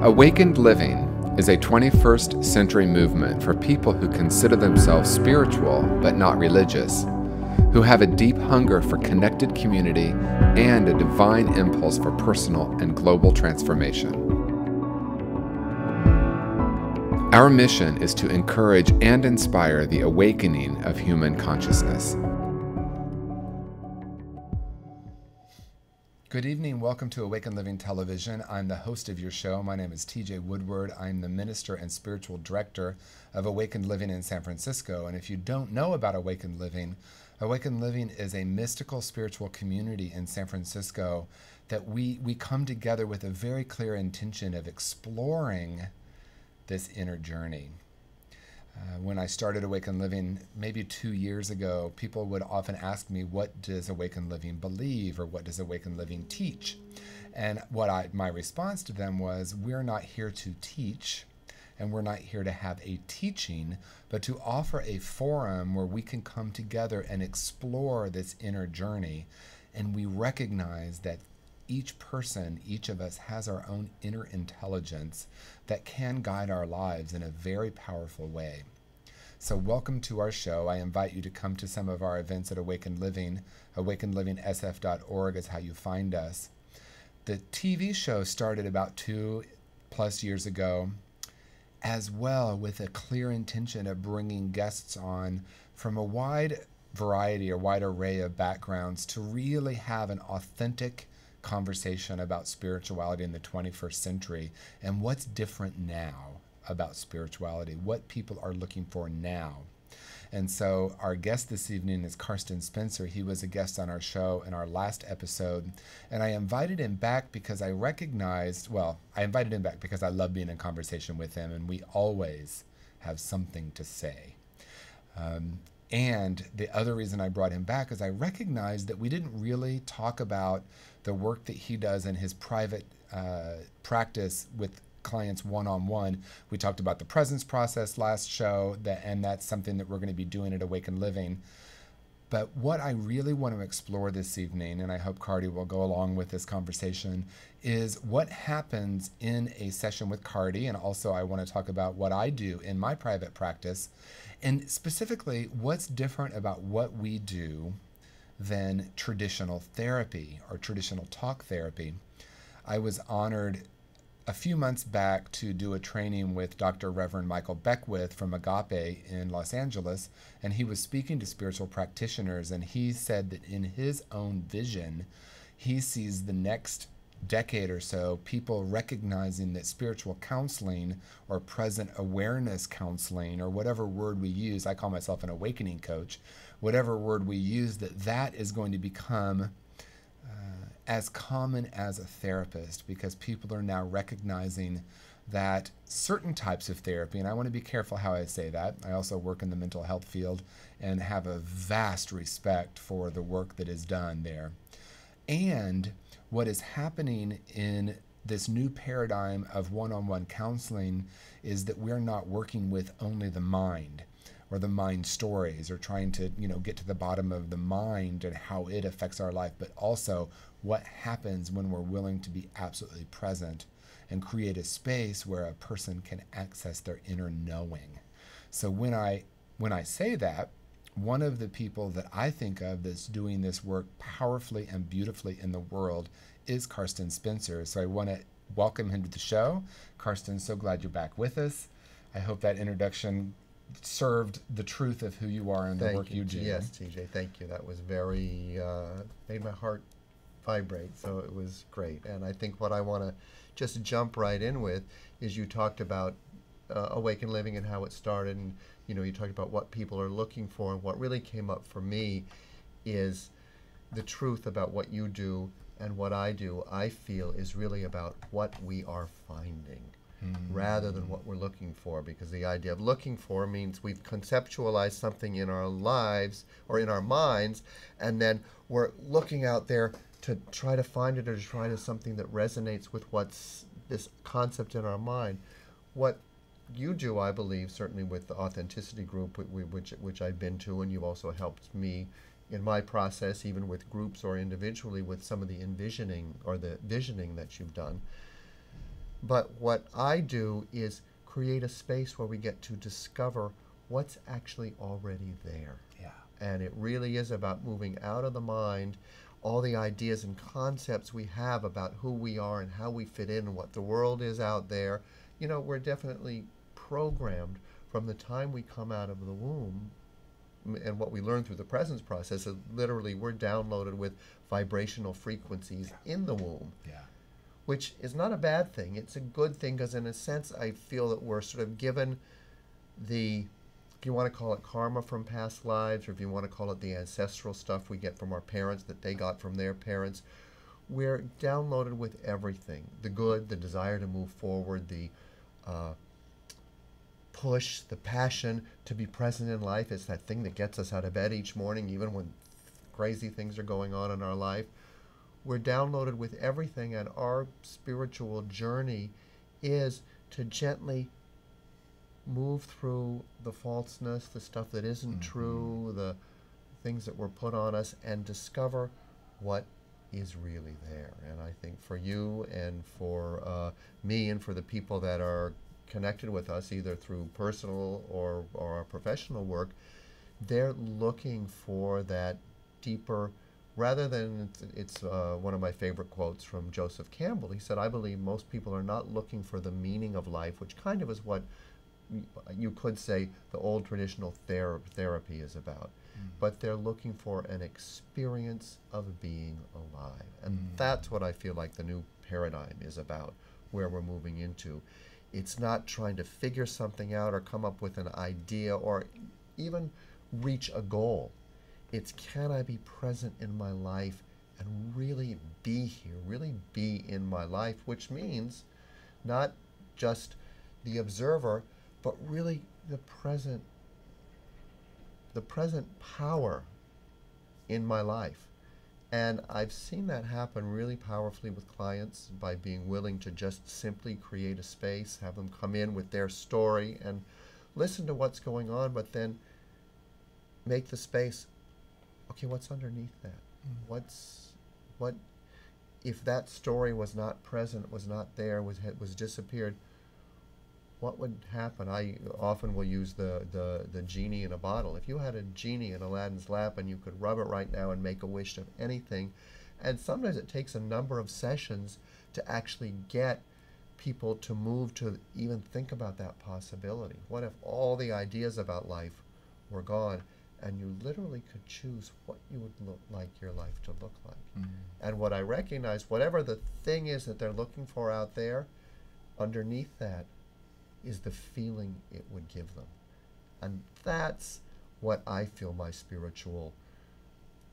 Awakened Living is a 21st century movement for people who consider themselves spiritual but not religious, who have a deep hunger for connected community and a divine impulse for personal and global transformation. Our mission is to encourage and inspire the awakening of human consciousness. Good evening. Welcome to Awakened Living Television. I'm the host of your show. My name is TJ Woodward. I'm the minister and spiritual director of Awakened Living in San Francisco. And if you don't know about Awakened Living is a mystical spiritual community in San Francisco that we come together with a very clear intention of exploring this inner journey. When I started Awakened Living maybe 2 years ago, people would often ask me, what does Awakened Living believe, or what does Awakened Living teach? And my response to them was, we're not here to teach, and we're not here to have a teaching, but to offer a forum where we can come together and explore this inner journey. And we recognize that each person, each of us, has our own inner intelligence that can guide our lives in a very powerful way. So welcome to our show. I invite you to come to some of our events at Awakened Living. AwakenedLivingSF.org is how you find us. The TV show started about 2+ years ago, as well, with a clear intention of bringing guests on from a wide variety or wide array of backgrounds to really have an authentic conversation about spirituality in the 21st century and what's different now about spirituality, what people are looking for now. And so our guest this evening is Carsten Spencer. He was a guest on our show in our last episode, and I invited him back because I invited him back because I love being in conversation with him, and we always have something to say. And the other reason I brought him back is I recognized that we didn't really talk about the work that he does in his private practice with clients one-on-one. We talked about the presence process last show, and that's something that we're going to be doing at Awakened Living. But what I really want to explore this evening, and I hope Cardi will go along with this conversation, is what happens in a session with Cardi, and also I want to talk about what I do in my private practice, and specifically what's different about what we do than traditional therapy or traditional talk therapy. I was honored a few months back to do a training with Dr. Reverend Michael Beckwith from Agape in Los Angeles, and he was speaking to spiritual practitioners, and he said that in his own vision, he sees the next decade or so people recognizing that spiritual counseling or present awareness counseling, or whatever word we use, I call myself an awakening coach, whatever word we use, that is going to become as common as a therapist, because people are now recognizing that certain types of therapy, and I want to be careful how I say that. I also work in the mental health field and have a vast respect for the work that is done there. And what is happening in this new paradigm of one-on-one counseling is that we're not working with only the mind or the mind stories, or trying to get to the bottom of the mind and how it affects our life, but also what happens when we're willing to be absolutely present and create a space where a person can access their inner knowing. So when I say that, one of the people that I think of that's doing this work powerfully and beautifully in the world is Carsten Spencer. So I want to welcome him to the show. Carsten, so glad you're back with us. I hope that introduction served the truth of who you are and the work you do. Yes, TJ, thank you. That was very, made my heart vibrate, so it was great. And I think what I want to just jump right in with is you talked about Awakened Living and how it started, and you talked about what people are looking for, and what really came up for me is the truth about what you do and what I do, I feel, is really about what we are finding rather than what we're looking for, because the idea of looking for means we've conceptualized something in our lives or in our minds, and then we're looking out there to try to find it, or to try to something that resonates with what's this concept in our mind. What you do, I believe, certainly with the Authenticity Group, which I've been to, and you've also helped me in my process, even with groups or individually, with some of the envisioning or the visioning that you've done. But what I do is create a space where we get to discover what's actually already there. Yeah. And it really is about moving out of the mind all the ideas and concepts we have about who we are and how we fit in and what the world is out there. You know, we're definitely programmed from the time we come out of the womb, and what we learn through the presence process is literally we're downloaded with vibrational frequencies in the womb, Yeah. which is not a bad thing. It's a good thing because in a sense I feel that we're sort of given the, if you want to call it karma from past lives, or if you want to call it the ancestral stuff we get from our parents that they got from their parents, we're downloaded with everything. The good, the desire to move forward, the push, the passion to be present in life. It's that thing that gets us out of bed each morning, even when crazy things are going on in our life. We're downloaded with everything, and our spiritual journey is to gently move through the falseness, the stuff that isn't true, the things that were put on us, and discover what is really there. And I think for you and for me and for the people that are connected with us, either through personal or our professional work, they're looking for that deeper, rather than, it's one of my favorite quotes from Joseph Campbell. He said, I believe most people are not looking for the meaning of life, which kind of is what you could say the old traditional therapy is about. But they're looking for an experience of being alive. And that's what I feel like the new paradigm is about, where we're moving into. It's not trying to figure something out or come up with an idea or even reach a goal. It's, can I be present in my life and really be here, really be in my life, which means not just the observer, but really the present power in my life. And I've seen that happen really powerfully with clients by being willing to just simply create a space, have them come in with their story and listen to what's going on, but then make the space, okay, what's underneath that? What if that story was not present, was not there, was disappeared? What would happen? I often will use the genie in a bottle. If you had a genie in Aladdin's lap and you could rub it right now and make a wish of anything, and sometimes it takes a number of sessions to actually get people to move to even think about that possibility. What if all the ideas about life were gone and you literally could choose what you would look like your life to look like? And what I recognize, whatever the thing is that they're looking for out there, underneath that is the feeling it would give them. And that's what I feel my spiritual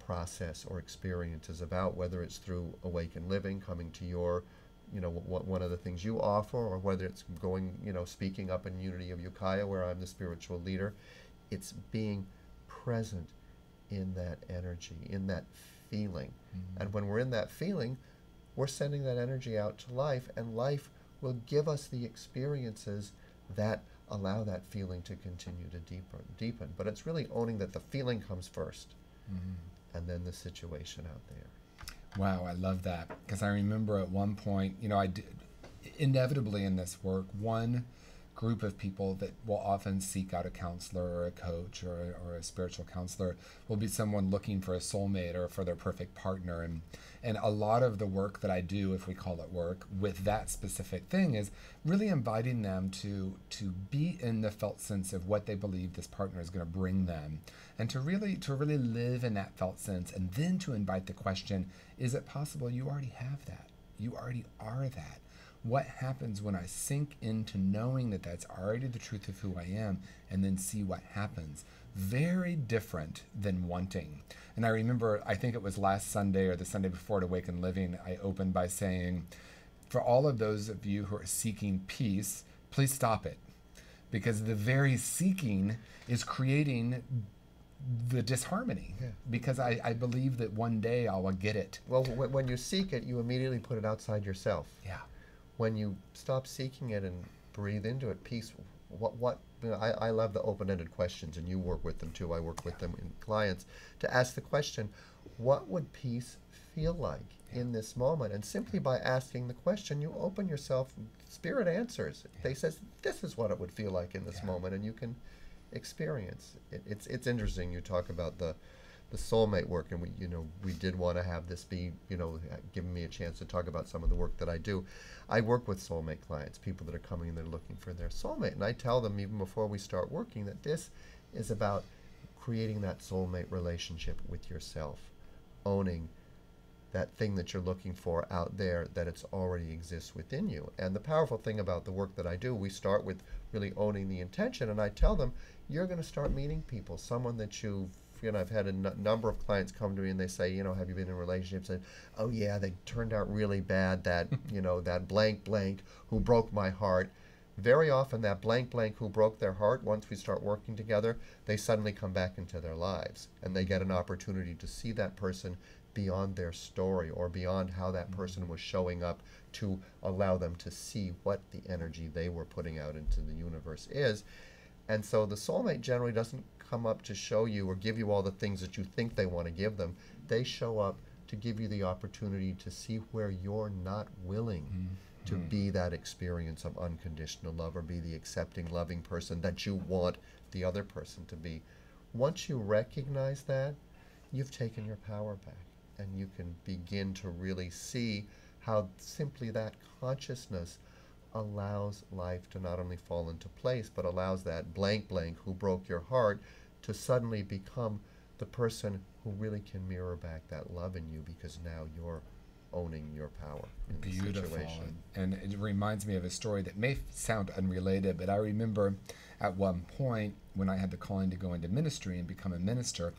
process or experience is about, whether it's through Awakened Living, coming to your, one of the things you offer, or whether it's going, speaking up in Unity of Ukiah, where I'm the spiritual leader. It's being present in that energy, in that feeling. And when we're in that feeling, we're sending that energy out to life, and life will give us the experiences that allow that feeling to continue to deepen. But it's really owning that the feeling comes first, and then the situation out there. Wow, I love that. Because I remember at one point, I did, inevitably in this work, one group of people that will often seek out a counselor or a coach or a spiritual counselor will be someone looking for a soulmate or for their perfect partner. And a lot of the work that I do, if we call it work, with that specific thing is really inviting them to be in the felt sense of what they believe this partner is going to bring them, and to really live in that felt sense, and then to invite the question, is it possible you already have that? You already are that. What happens when I sink into knowing that that's already the truth of who I am, and then see what happens? Very different than wanting. And I remember, I think it was last Sunday or the Sunday before at Awakened Living, I opened by saying, for all of those of you who are seeking peace, please stop it. Because the very seeking is creating the disharmony. Yeah. Because I believe that one day I will get it. Well, when you seek it, you immediately put it outside yourself. Yeah. When you stop seeking it and breathe into it, peace, I love the open-ended questions, and you work with them too. I work with them in clients to ask the question, what would peace feel like in this moment. And simply by asking the question, you open yourself, Spirit answers. They says, this is what it would feel like in this moment, and you can experience. It's interesting. You talk about the soulmate work, and we did want to have this be, giving me a chance to talk about some of the work that I do. I work with soulmate clients, people that are coming and they're looking for their soulmate, and I tell them even before we start working that this is about creating that soulmate relationship with yourself, owning that thing that you're looking for out there, that it's already exists within you. And the powerful thing about the work that I do, we start with really owning the intention, and I tell them, you're going to start meeting people, someone that I've had a number of clients come to me and they say, have you been in relationships? And, oh yeah, they turned out really bad, that, that blank blank who broke my heart. Very often that blank blank who broke their heart, once we start working together, they suddenly come back into their lives and they get an opportunity to see that person beyond their story or beyond how that person was showing up, to allow them to see what the energy they were putting out into the universe is. And so the soulmate generally doesn't come up to show you or give you all the things that you think they want to give them. They show up to give you the opportunity to see where you're not willing to be that experience of unconditional love, or be the accepting, loving person that you want the other person to be. Once you recognize that, you've taken your power back, and you can begin to really see how simply that consciousness allows life to not only fall into place, but allows that blank blank who broke your heart to suddenly become the person who really can mirror back that love in you, because now you're owning your power in the situation. And it reminds me of a story that may sound unrelated, but I remember at one point when I had the calling to go into ministry and become a minister,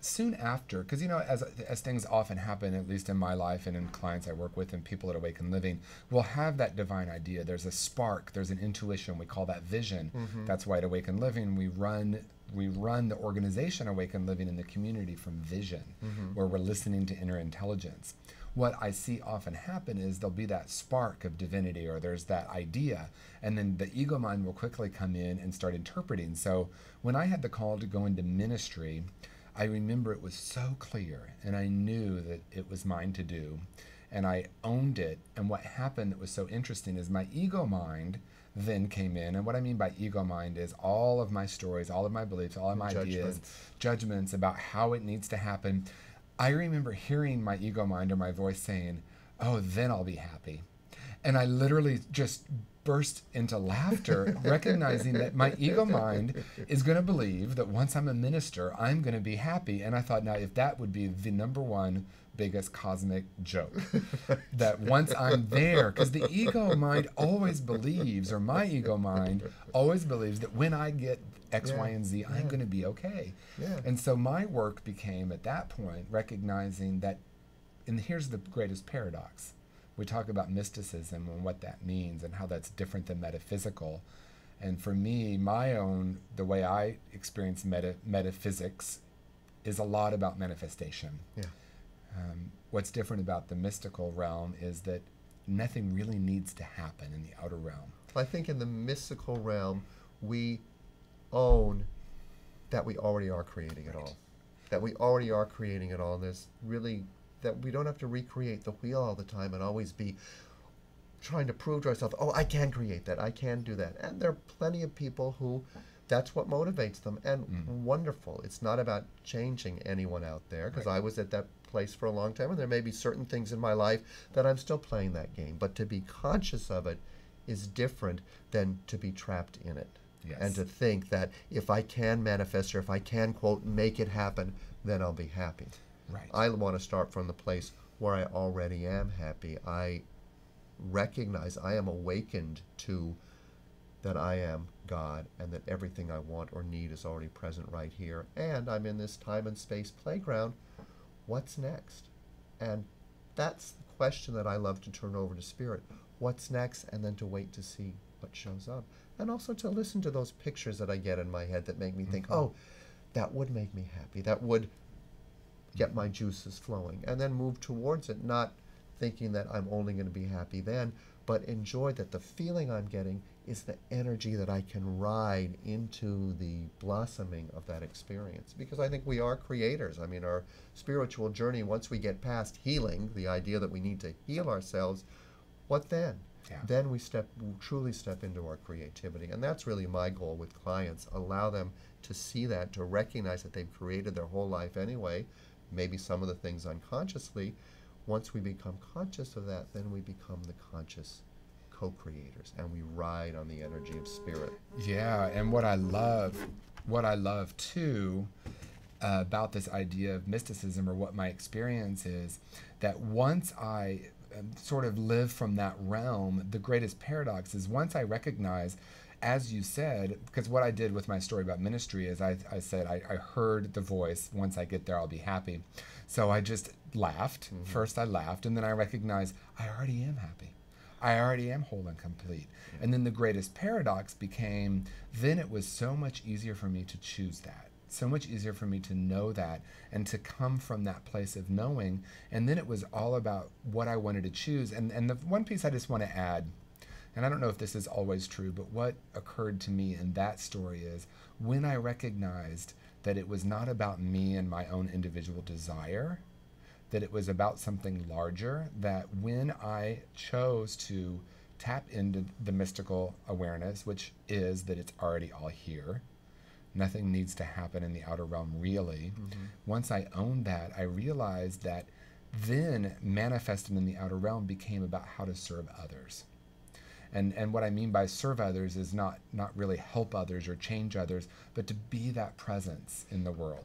soon after, because as things often happen, at least in my life and in clients I work with and people at Awaken Living, we'll have that divine idea. There's a spark, there's an intuition, we call that vision. That's why at Awaken Living we run the organization Awaken Living in the community from vision, where we're listening to inner intelligence. What I see often happen is there'll be that spark of divinity, or there's that idea, and then the ego mind will quickly come in and start interpreting. So when I had the call to go into ministry, I remember it was so clear, and I knew that it was mine to do, and I owned it. And what happened that was so interesting is my ego mind then came in. And what I mean by ego mind is all of my stories, all of my beliefs, all of my ideas, judgments about how it needs to happen. I remember hearing my ego mind or my voice saying, oh, then I'll be happy. And I literally just burst into laughter, recognizing that my ego mind is going to believe that once I'm a minister, I'm going to be happy. And I thought, now, if that would be the number one biggest cosmic joke, that once I'm there, because the ego mind always believes, or my ego mind always believes, that when I get X, Y, and Z, I'm going to be okay. And so my work became, at that point, recognizing that, and here's the greatest paradox. We talk about mysticism and what that means and how that's different than metaphysical. And for me, the way I experience metaphysics is a lot about manifestation. What's different about the mystical realm is that nothing really needs to happen in the outer realm. I think in the mystical realm, we own that we already are creating it all. That we already are creating it all. And there's really, that we don't have to recreate the wheel all the time and always be trying to prove to ourselves, oh, I can create that, I can do that. And there are plenty of people who that's what motivates them. And wonderful. It's not about changing anyone out there, because I was at that place for a long time, and there may be certain things in my life that I'm still playing that game. But to be conscious of it is different than to be trapped in it. And to think that if I can manifest, or if I can, quote, make it happen, then I'll be happy. I want to start from the place where I already am happy. I recognize, I am awakened to that I am God, and that everything I want or need is already present right here. And I'm in this time and space playground. What's next? And that's the question that I love to turn over to Spirit. What's next? And then to wait to see what shows up. And also to listen to those pictures that I get in my head that make me think, oh, that would make me happy. That would get my juices flowing. And then move towards it, not thinking that I'm only going to be happy then, but enjoy that the feeling I'm getting is the energy that I can ride into the blossoming of that experience. Because I think we are creators. I mean, our spiritual journey, once we get past healing, the idea that we need to heal ourselves, what then? Yeah. Then we truly step into our creativity. And that's really my goal with clients. Allow them to see that, to recognize that they've created their whole life anyway, maybe some of the things unconsciously. Once we become conscious of that, then we become the conscious co-creators, and we ride on the energy of spirit. Yeah, and what I love too about this idea of mysticism, or what my experience is, that once I sort of live from that realm, the greatest paradox is once I recognize, as you said, because what I did with my story about ministry is I said I heard the voice, once I get there I'll be happy. So I just laughed. Mm-hmm. First I laughed, and then I recognized I already am happy. I already am whole and complete. Yeah. And then the greatest paradox became, then it was so much easier for me to choose that. So much easier for me to know that and to come from that place of knowing. And then it was all about what I wanted to choose. And the one piece I just want to add, and I don't know if this is always true, but what occurred to me in that story is when I recognized that it was not about me and my own individual desire, that it was about something larger, that when I chose to tap into the mystical awareness, which is that it's already all here, nothing needs to happen in the outer realm really. Mm-hmm. Once I owned that, I realized that then manifested in the outer realm became about how to serve others. And what I mean by serve others is not really help others or change others, but to be that presence in the world.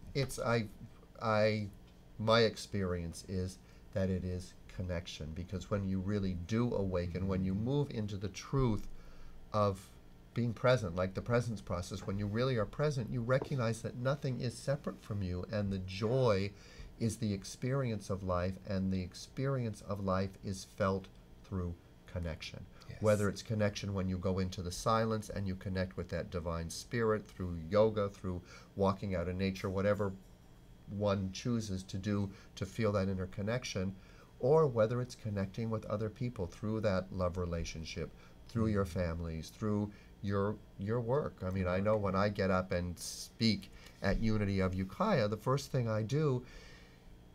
My experience is that it is connection, because when you really do awaken, when you move into the truth of being present, like the presence process, when you really are present, you recognize that nothing is separate from you, and the joy is the experience of life, and the experience of life is felt through connection. Yes. Whether it's connection when you go into the silence and you connect with that divine spirit through yoga, through walking out in nature, whatever one chooses to do to feel that interconnection, or whether it's connecting with other people through that love relationship, through your families, through your work. I mean, I know when I get up and speak at Unity of Ukiah, the first thing I do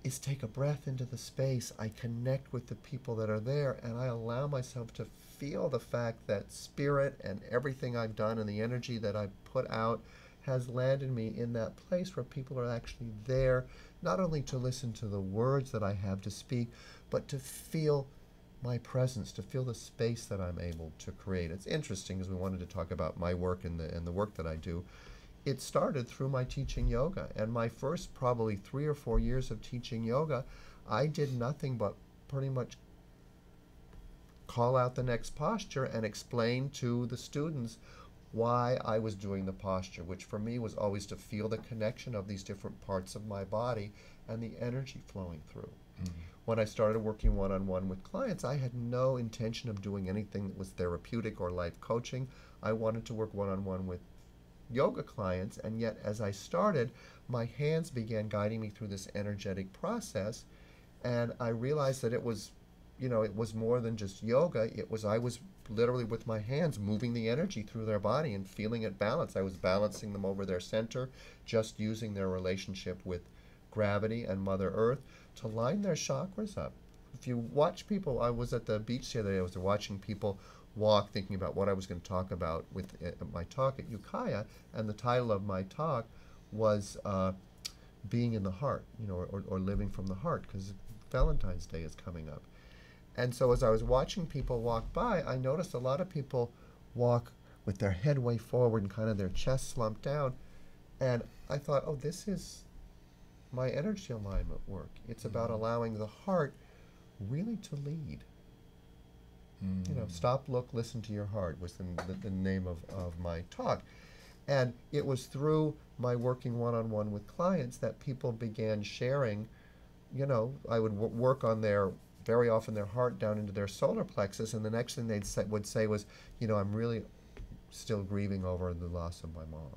is take a breath into the space. I connect with the people that are there, and I allow myself to feel the fact that spirit and everything I've done and the energy that I've put out has landed me in that place where people are actually there, not only to listen to the words that I have to speak, but to feel my presence, to feel the space that I'm able to create. It's interesting, as we wanted to talk about my work and the work that I do. It started through my teaching yoga, and my first probably 3 or 4 years of teaching yoga, I did nothing but pretty much call out the next posture and explain to the students why I was doing the posture, which for me was always to feel the connection of these different parts of my body and the energy flowing through. Mm-hmm. When I started working one-on-one with clients, I had no intention of doing anything that was therapeutic or life coaching. I wanted to work one-on-one with yoga clients, and yet as I started, my hands began guiding me through this energetic process, and I realized that it was more than just yoga. I was literally with my hands moving the energy through their body and feeling it balance. I was balancing them over their center, just using their relationship with gravity and Mother Earth to line their chakras up. If you watch people, I was at the beach the other day, I was watching people walk, thinking about what I was going to talk about with my talk at Ukiah, and the title of my talk was Being in the Heart, or Living from the Heart, because Valentine's Day is coming up. And so as I was watching people walk by, I noticed a lot of people walk with their head way forward and kind of their chest slumped down. And I thought, oh, this is my energy alignment work. It's about allowing the heart really to lead. Stop, look, listen to your heart was the name of my talk. And it was through my working one-on-one with clients that people began sharing. I would work on very often their heart down into their solar plexus, and the next thing would say was, I'm really still grieving over the loss of my mom.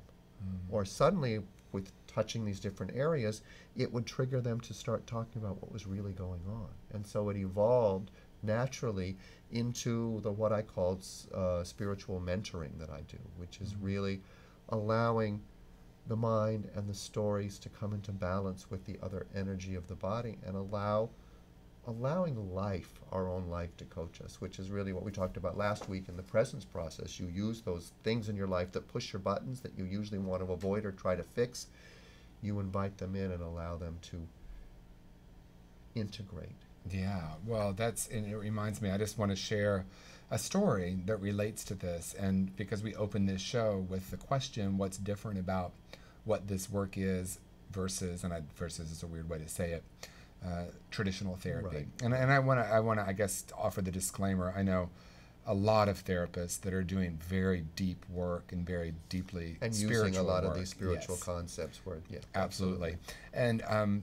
Or suddenly, with touching these different areas, it would trigger them to start talking about what was really going on. And so it evolved naturally into the what I call spiritual mentoring that I do, which is really allowing the mind and the stories to come into balance with the other energy of the body, and allowing life, our own life, to coach us, which is really what we talked about last week in the presence process. You use those things in your life that push your buttons that you usually want to avoid or try to fix. You invite them in and allow them to integrate. Yeah, well, and it reminds me, I just want to share a story that relates to this. And because we opened this show with the question, what's different about what this work is versus is a weird way to say it, traditional therapy. Right. And I want to, I guess, offer the disclaimer. I know a lot of therapists that are doing very deep work and very deeply and spiritual using a lot work. of these spiritual Yes. concepts. Where, yeah, Absolutely. And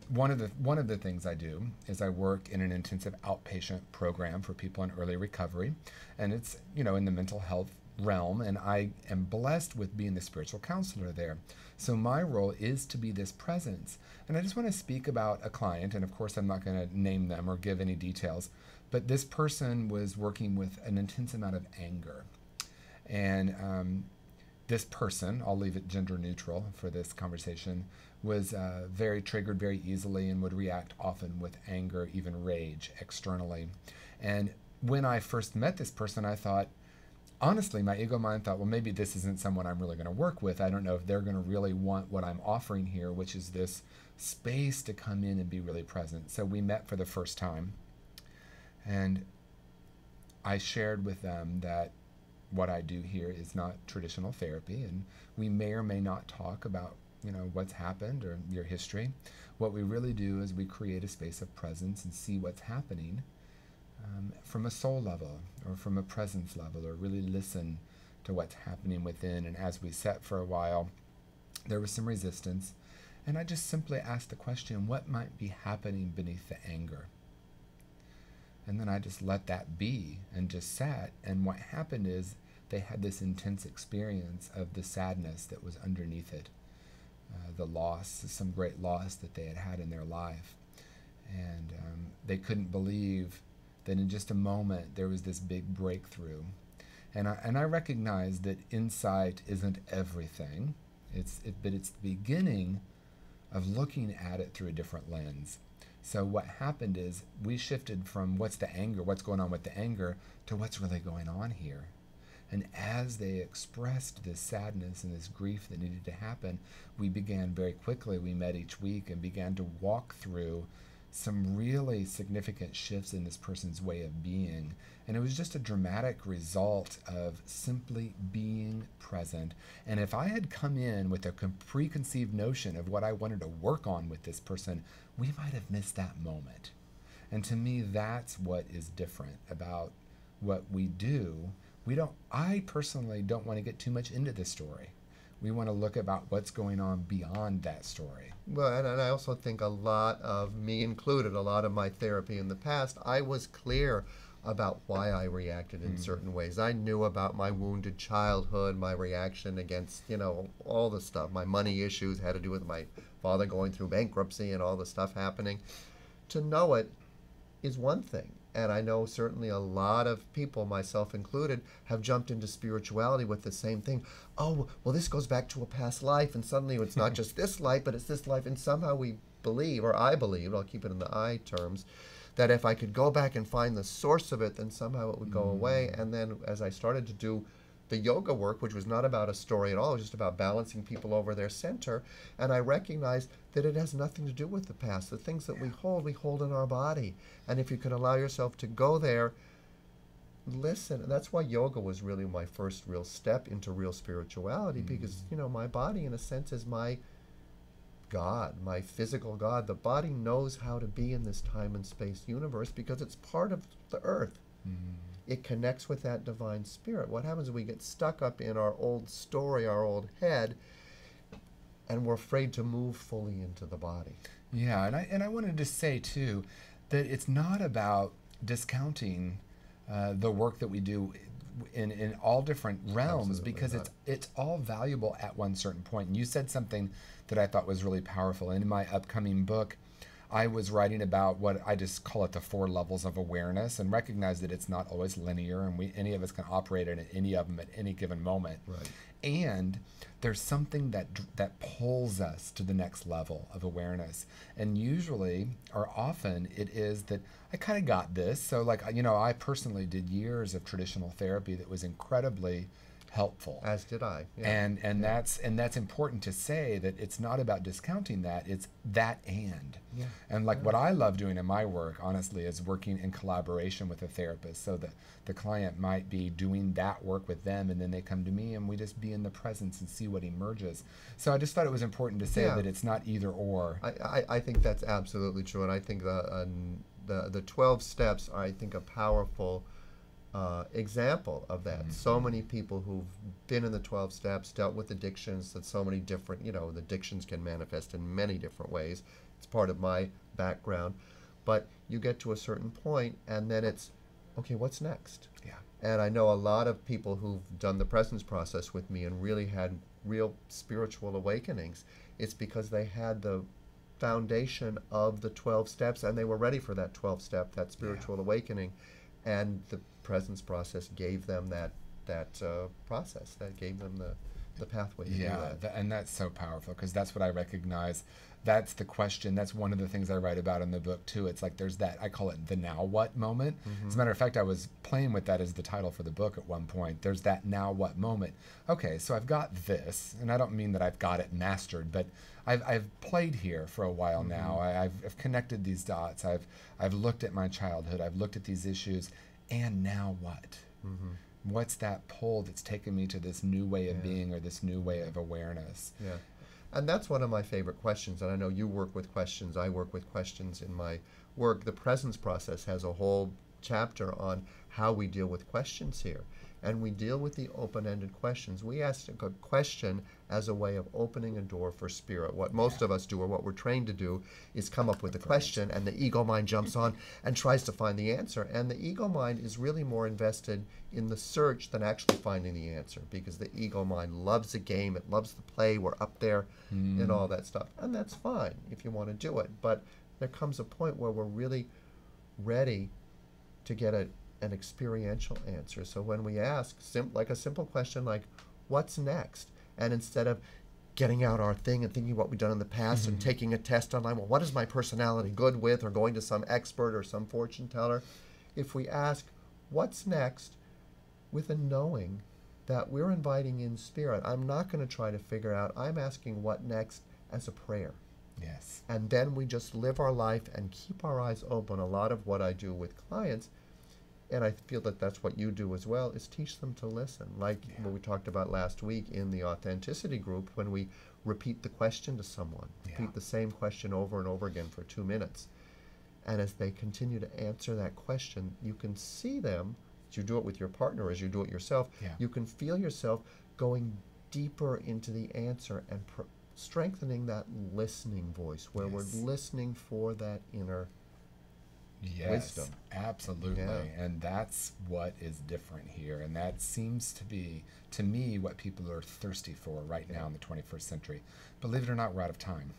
one of the things I do is I work in an intensive outpatient program for people in early recovery, and it's in the mental health realm, and I am blessed with being the spiritual counselor there. So my role is to be this presence. And I just want to speak about a client, and of course I'm not going to name them or give any details, but this person was working with an intense amount of anger. And this person, I'll leave it gender neutral for this conversation, was very triggered very easily and would react often with anger, even rage externally. And when I first met this person, I thought, honestly, my ego mind thought, well, maybe this isn't someone I'm really going to work with. I don't know if they're going to really want what I'm offering here, which is this space to come in and be really present. So we met for the first time, and I shared with them that what I do here is not traditional therapy, and we may or may not talk about what's happened or your history. What we really do is we create a space of presence and see what's happening from a soul level or from a presence level, or really listen to what's happening within. And as we sat for a while, there was some resistance, and I just simply asked the question, what might be happening beneath the anger? And then I just let that be and just sat. And what happened is they had this intense experience of the sadness that was underneath it, the loss, some great loss that they had had in their life. And they couldn't believe that in just a moment there was this big breakthrough. And I recognize that insight isn't everything, but it's the beginning of looking at it through a different lens. So what happened is we shifted from what's going on with the anger, to what's really going on here. And as they expressed this sadness and this grief that needed to happen, we began very quickly, we met each week and began to walk through some really significant shifts in this person's way of being. And it was just a dramatic result of simply being present. And if I had come in with a preconceived notion of what I wanted to work on with this person, we might have missed that moment. And to me, that's what is different about what we do. I personally don't want to get too much into this story. We want to look about what's going on beyond that story. Well, and I also think a lot of me included, a lot of my therapy in the past, I was clear about why I reacted in certain ways. I knew about my wounded childhood, my reaction against, all the stuff. My money issues had to do with my father going through bankruptcy and all the stuff happening. To know it is one thing. And I know certainly a lot of people, myself included, have jumped into spirituality with the same thing. Oh, well, this goes back to a past life, and suddenly it's not just this life, but it's this life. And somehow we believe, or I believe, I'll keep it in the I terms, that if I could go back and find the source of it, then somehow it would go away. And then as I started to do the yoga work, which was not about a story at all, it was just about balancing people over their center, and I recognized that it has nothing to do with the past. The things that we hold in our body. And if you can allow yourself to go there, listen. And that's why yoga was really my first real step into real spirituality, because, my body, in a sense, is my God, my physical God. The body knows how to be in this time and space universe because it's part of the earth. It connects with that divine spirit. What happens is we get stuck up in our old story, our old head, and we're afraid to move fully into the body. Yeah, and I wanted to say, too, that it's not about discounting the work that we do in all different realms. Absolutely because not. It's all valuable at one certain point. And you said something that I thought was really powerful. And in my upcoming book, I was writing about what I just call it the 4 levels of awareness, and recognize that it's not always linear, and any of us can operate in any of them at any given moment. Right. And there's something that pulls us to the next level of awareness. And usually, or often, it is that I kind of got this. So like, I personally did years of traditional therapy that was incredibly helpful. As did I. Yeah. And that's important to say, that it's not about discounting that, it's that and like what I love doing in my work, honestly, is working in collaboration with a therapist, so that the client might be doing that work with them, and then they come to me and we just be in the presence and see what emerges. So I just thought it was important to say that it's not either or. I think that's absolutely true, and I think the 12 steps are, I think, a powerful example of that. Mm-hmm. So many people who've been in the 12 steps, dealt with addictions, that so many different, the addictions can manifest in many different ways. It's part of my background. But you get to a certain point, and then it's, okay, what's next? Yeah. And I know a lot of people who've done the presence process with me and really had real spiritual awakenings. It's because they had the foundation of the 12 steps, and they were ready for that 12 step, that spiritual awakening. And the presence process gave them that process, that gave them the pathway to do that. And that's so powerful, because that's what I recognize. That's the question. That's one of the things I write about in the book too. It's like there's that, I call it the now what moment. Mm-hmm. As a matter of fact, I was playing with that as the title for the book at one point. There's that now what moment. Okay, so I've got this, and I don't mean that I've got it mastered, but I've played here for a while mm-hmm. now. I've connected these dots. I've looked at my childhood. I've looked at these issues, and now what? Mm-hmm. What's that pull that's taken me to this new way of being, or this new way of awareness? Yeah. And that's one of my favorite questions. And I know you work with questions. I work with questions in my work. The presence process has a whole chapter on how we deal with questions here. And we deal with the open-ended questions. We ask a question as a way of opening a door for spirit. What most of us do, or what we're trained to do, is come up with a question, and the ego mind jumps on and tries to find the answer. And the ego mind is really more invested in the search than actually finding the answer, because the ego mind loves the game, it loves the play, we're up there and all that stuff. And that's fine if you want to do it. But there comes a point where we're really ready to get an experiential answer. So when we ask like a simple question like, what's next? And instead of getting out our thing and thinking what we've done in the past mm-hmm. and taking a test online, well, what is my personality good with, or going to some expert or some fortune teller, if we ask, what's next, with a knowing that we're inviting in spirit, I'm not going to try to figure out, I'm asking what next as a prayer. Yes. And then we just live our life and keep our eyes open. A lot of what I do with clients, and I feel that that's what you do as well, is teach them to listen. Like what we talked about last week in the authenticity group, when we repeat the question to someone, repeat the same question over and over again for 2 minutes. And as they continue to answer that question, you can see them, as you do it with your partner, as you do it yourself, you can feel yourself going deeper into the answer and strengthening that listening voice, where we're listening for that inner wisdom. Absolutely. And that's what is different here. And that seems to be, to me, what people are thirsty for right now in the 21st century. Believe it or not, we're out of time.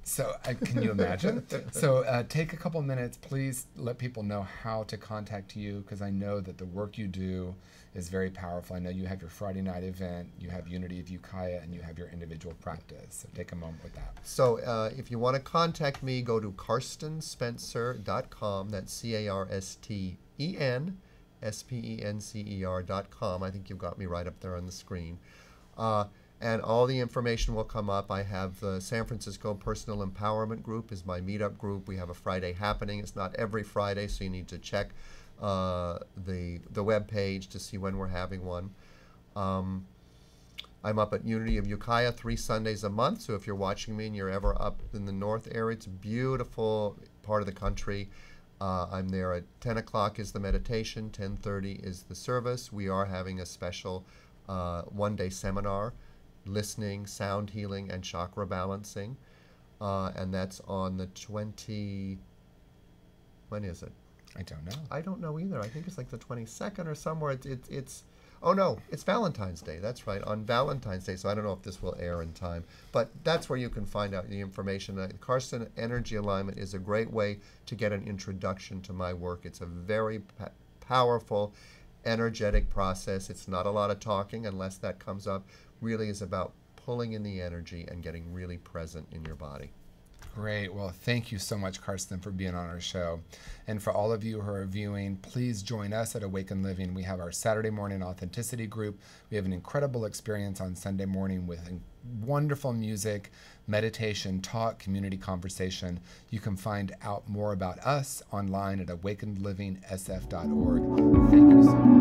So can you imagine? So take a couple minutes, please let people know how to contact you, because I know that the work you do is very powerful. I know you have your Friday night event, you have Unity of Ukiah, and you have your individual practice. So take a moment with that. So if you want to contact me, go to carstenspencer.com. That's CarstenSpencer.com. I think you've got me right up there on the screen. And all the information will come up. I have the San Francisco Personal Empowerment Group is my meetup group. We have a Friday happening. It's not every Friday, so you need to check the web page to see when we're having one. I'm up at Unity of Ukiah 3 Sundays a month, so if you're watching me and you're ever up in the north area, it's a beautiful part of the country. I'm there at 10 o'clock is the meditation, 10:30 is the service. We are having a special one-day seminar, listening, sound healing, and chakra balancing. And that's on the when is it? I don't know. I don't know either. I think it's like the 22nd or somewhere. Oh no, it's Valentine's Day. That's right, on Valentine's Day. So I don't know if this will air in time, but that's where you can find out the information. Carsten Energy Alignment is a great way to get an introduction to my work. It's a very powerful, energetic process. It's not a lot of talking unless that comes up. Really is about pulling in the energy and getting really present in your body. Great. Well, thank you so much, Carsten, for being on our show. And for all of you who are viewing, please join us at Awaken Living. We have our Saturday morning authenticity group. We have an incredible experience on Sunday morning with wonderful music, meditation, talk, community conversation. You can find out more about us online at awakenedlivingsf.org. Thank you so much.